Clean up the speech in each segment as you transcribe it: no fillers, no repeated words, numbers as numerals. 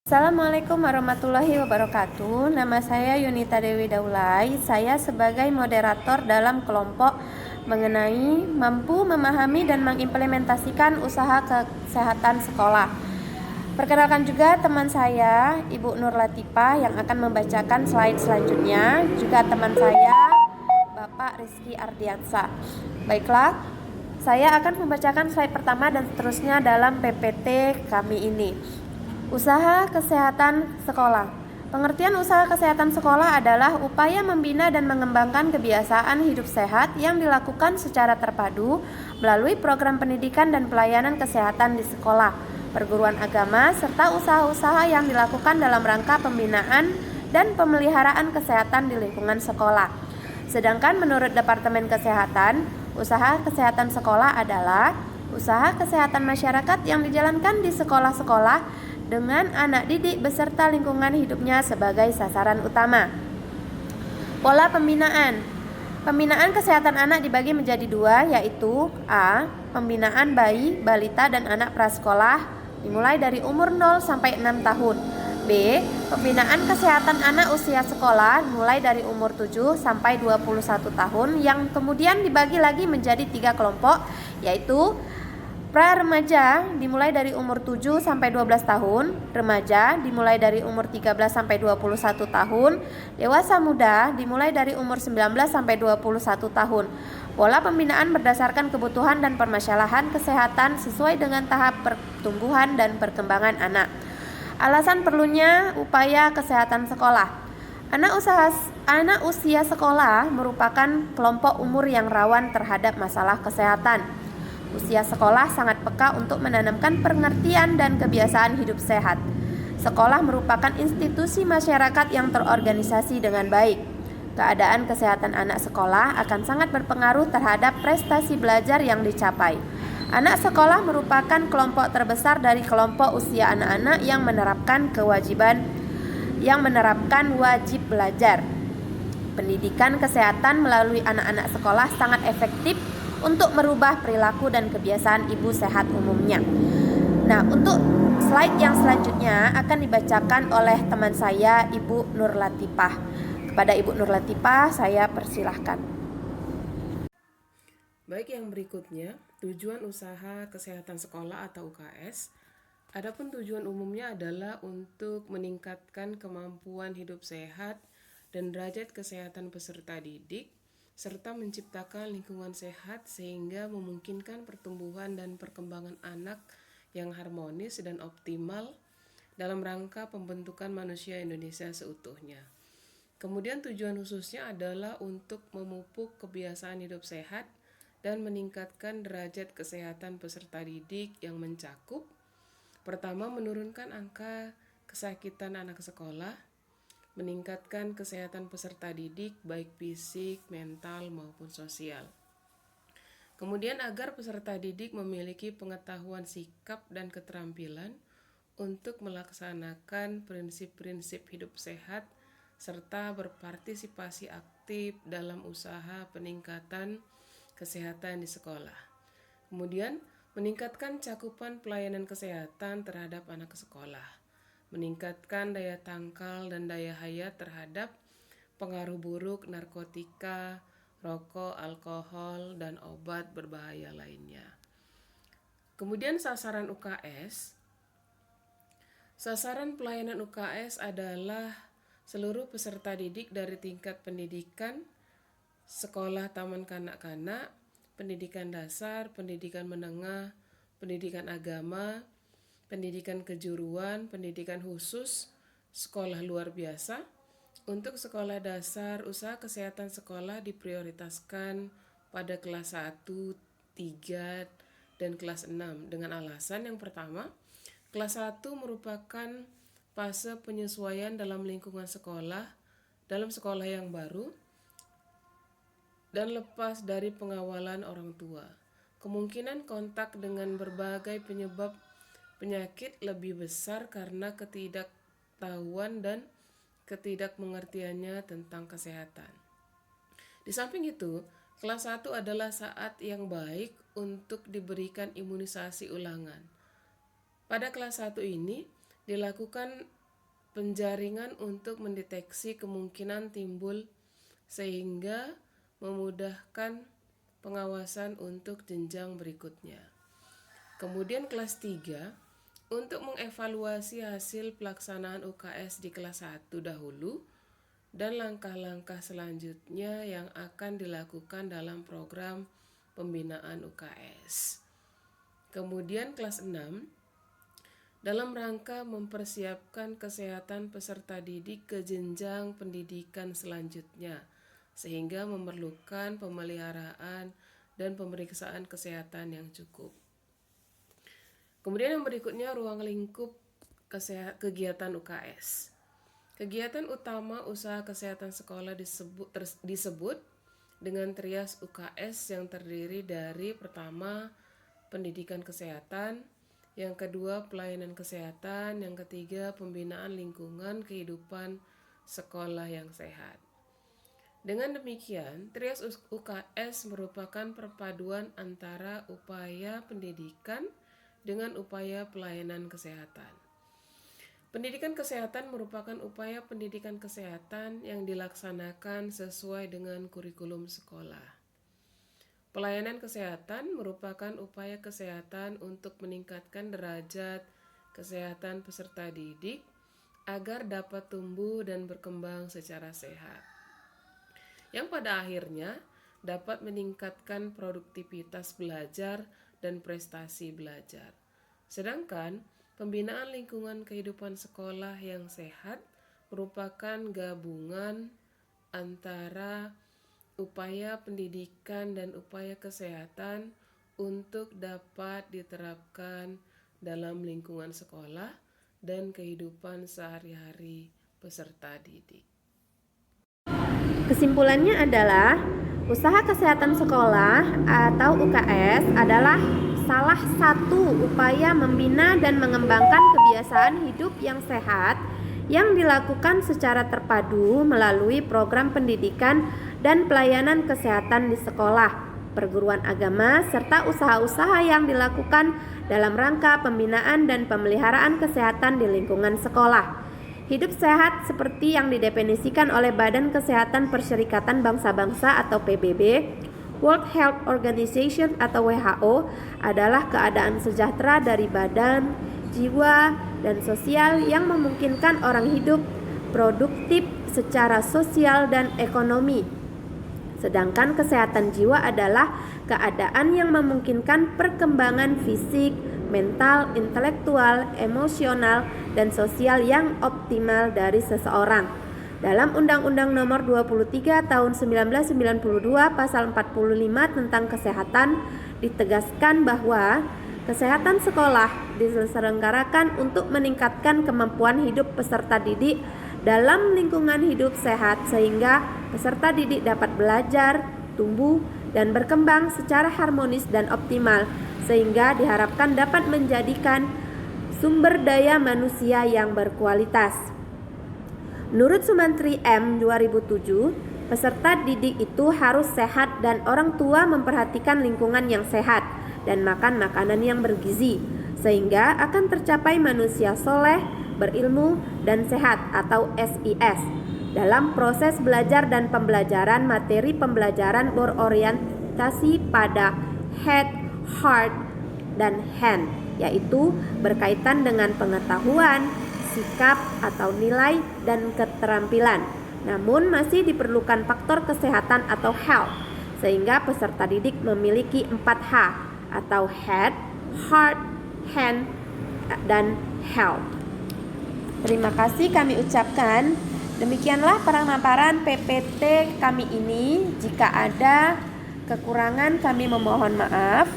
Assalamualaikum warahmatullahi wabarakatuh. Nama saya Yunita Dewi Daulay. Saya sebagai moderator dalam kelompok mengenai mampu memahami dan mengimplementasikan usaha kesehatan sekolah. Perkenalkan juga teman saya, Ibu Nur Latifah, yang akan membacakan slide selanjutnya. Juga teman saya, Bapak Rizky Ardiansa. Baiklah, saya akan membacakan slide pertama dan seterusnya dalam PPT kami ini. Usaha kesehatan sekolah. Pengertian usaha kesehatan sekolah adalah upaya membina dan mengembangkan kebiasaan hidup sehat yang dilakukan secara terpadu melalui program pendidikan dan pelayanan kesehatan di sekolah, perguruan agama, serta usaha-usaha yang dilakukan dalam rangka pembinaan dan pemeliharaan kesehatan di lingkungan sekolah. Sedangkan menurut Departemen Kesehatan, usaha kesehatan sekolah adalah usaha kesehatan masyarakat yang dijalankan di sekolah-sekolah dengan anak didik beserta lingkungan hidupnya sebagai sasaran utama. Pola pembinaan. Pembinaan kesehatan anak dibagi menjadi dua, yaitu A. Pembinaan bayi, balita, dan anak prasekolah dimulai dari umur 0 sampai 6 tahun. B. Pembinaan kesehatan anak usia sekolah mulai dari umur 7 sampai 21 tahun yang kemudian dibagi lagi menjadi 3 kelompok, yaitu pra-remaja dimulai dari umur 7 sampai 12 tahun, remaja dimulai dari umur 13 sampai 21 tahun, dewasa muda dimulai dari umur 19 sampai 21 tahun. Pola pembinaan berdasarkan kebutuhan dan permasalahan kesehatan sesuai dengan tahap pertumbuhan dan perkembangan anak. Alasan perlunya upaya kesehatan sekolah. Anak usia sekolah merupakan kelompok umur yang rawan terhadap masalah kesehatan. Usia sekolah sangat peka untuk menanamkan pengertian dan kebiasaan hidup sehat. Sekolah merupakan institusi masyarakat yang terorganisasi dengan baik. Keadaan kesehatan anak sekolah akan sangat berpengaruh terhadap prestasi belajar yang dicapai. Anak sekolah merupakan kelompok terbesar dari kelompok usia anak-anak yang menerapkan wajib belajar. Pendidikan kesehatan melalui anak-anak sekolah sangat efektif untuk merubah perilaku dan kebiasaan ibu sehat umumnya. Nah, untuk slide yang selanjutnya akan dibacakan oleh teman saya, Ibu Nur Latifah. Kepada Ibu Nur Latifah, saya persilahkan. Baik, yang berikutnya, tujuan usaha kesehatan sekolah atau UKS. Adapun tujuan umumnya adalah untuk meningkatkan kemampuan hidup sehat dan derajat kesehatan peserta didik, serta menciptakan lingkungan sehat sehingga memungkinkan pertumbuhan dan perkembangan anak yang harmonis dan optimal dalam rangka pembentukan manusia Indonesia seutuhnya. Kemudian tujuan khususnya adalah untuk memupuk kebiasaan hidup sehat dan meningkatkan derajat kesehatan peserta didik yang mencakup: pertama, menurunkan angka kesakitan anak sekolah, meningkatkan kesehatan peserta didik baik fisik, mental, maupun sosial. Kemudian agar peserta didik memiliki pengetahuan sikap dan keterampilan untuk melaksanakan prinsip-prinsip hidup sehat serta berpartisipasi aktif dalam usaha peningkatan kesehatan di sekolah. Kemudian meningkatkan cakupan pelayanan kesehatan terhadap anak sekolah, meningkatkan daya tangkal dan daya hayat terhadap pengaruh buruk narkotika, rokok, alkohol, dan obat berbahaya lainnya. Kemudian sasaran UKS. Sasaran pelayanan UKS adalah seluruh peserta didik dari tingkat pendidikan, sekolah taman kanak-kanak, pendidikan dasar, pendidikan menengah, pendidikan agama, pendidikan kejuruan, pendidikan khusus, sekolah luar biasa. Untuk sekolah dasar, usaha kesehatan sekolah diprioritaskan pada kelas 1, 3, dan kelas 6 dengan alasan yang pertama, kelas 1 merupakan fase penyesuaian dalam lingkungan sekolah, dalam sekolah yang baru, dan lepas dari pengawalan orang tua. Kemungkinan kontak dengan berbagai penyebab penyakit lebih besar karena ketidaktahuan dan ketidakmengertiannya tentang kesehatan. Di samping itu, kelas 1 adalah saat yang baik untuk diberikan imunisasi ulangan. Pada kelas 1 ini, dilakukan penjaringan untuk mendeteksi kemungkinan timbul sehingga memudahkan pengawasan untuk jenjang berikutnya. Kemudian kelas 3, untuk mengevaluasi hasil pelaksanaan UKS di kelas 1 dahulu dan langkah-langkah selanjutnya yang akan dilakukan dalam program pembinaan UKS. Kemudian kelas 6, dalam rangka mempersiapkan kesehatan peserta didik ke jenjang pendidikan selanjutnya, sehingga memerlukan pemeliharaan dan pemeriksaan kesehatan yang cukup. Kemudian yang berikutnya, ruang lingkup kegiatan UKS. Kegiatan utama usaha kesehatan sekolah disebut dengan trias UKS yang terdiri dari pertama, pendidikan kesehatan, yang kedua, pelayanan kesehatan, yang ketiga, pembinaan lingkungan kehidupan sekolah yang sehat. Dengan demikian, trias UKS merupakan perpaduan antara upaya pendidikan dengan upaya pelayanan kesehatan. Pendidikan kesehatan merupakan upaya pendidikan kesehatan yang dilaksanakan sesuai dengan kurikulum sekolah. Pelayanan kesehatan merupakan upaya kesehatan untuk meningkatkan derajat kesehatan peserta didik agar dapat tumbuh dan berkembang secara sehat, yang pada akhirnya dapat meningkatkan produktivitas belajar dan prestasi belajar. Sedangkan pembinaan lingkungan kehidupan sekolah yang sehat merupakan gabungan antara upaya pendidikan dan upaya kesehatan untuk dapat diterapkan dalam lingkungan sekolah dan kehidupan sehari-hari peserta didik. Kesimpulannya adalah usaha kesehatan sekolah atau UKS adalah salah satu upaya membina dan mengembangkan kebiasaan hidup yang sehat yang dilakukan secara terpadu melalui program pendidikan dan pelayanan kesehatan di sekolah, perguruan agama, serta usaha-usaha yang dilakukan dalam rangka pembinaan dan pemeliharaan kesehatan di lingkungan sekolah. Hidup sehat seperti yang didefinisikan oleh Badan Kesehatan Perserikatan Bangsa-Bangsa atau PBB, World Health Organization atau WHO adalah keadaan sejahtera dari badan, jiwa, dan sosial yang memungkinkan orang hidup produktif secara sosial dan ekonomi. Sedangkan kesehatan jiwa adalah keadaan yang memungkinkan perkembangan fisik, mental, intelektual, emosional, dan sosial yang optimal dari seseorang. Dalam Undang-Undang Nomor 23 Tahun 1992 Pasal 45 tentang kesehatan ditegaskan bahwa kesehatan sekolah diselenggarakan untuk meningkatkan kemampuan hidup peserta didik dalam lingkungan hidup sehat sehingga peserta didik dapat belajar, tumbuh, dan berkembang secara harmonis dan optimal sehingga diharapkan dapat menjadikan sumber daya manusia yang berkualitas. Menurut Sumantri M. 2007, peserta didik itu harus sehat dan orang tua memperhatikan lingkungan yang sehat dan makan makanan yang bergizi, sehingga akan tercapai manusia soleh, berilmu, dan sehat atau SIS. Dalam proses belajar dan pembelajaran, materi pembelajaran berorientasi pada head, heart, dan hand, yaitu berkaitan dengan pengetahuan, sikap atau nilai dan keterampilan. Namun masih diperlukan faktor kesehatan atau health, sehingga peserta didik memiliki 4H atau head, heart, hand, dan health. Terima kasih kami ucapkan. Demikianlah pemaparan PPT kami ini. Jika ada kekurangan kami memohon maaf.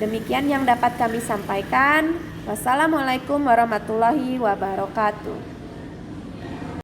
Demikian yang dapat kami sampaikan. Wassalamualaikum warahmatullahi wabarakatuh.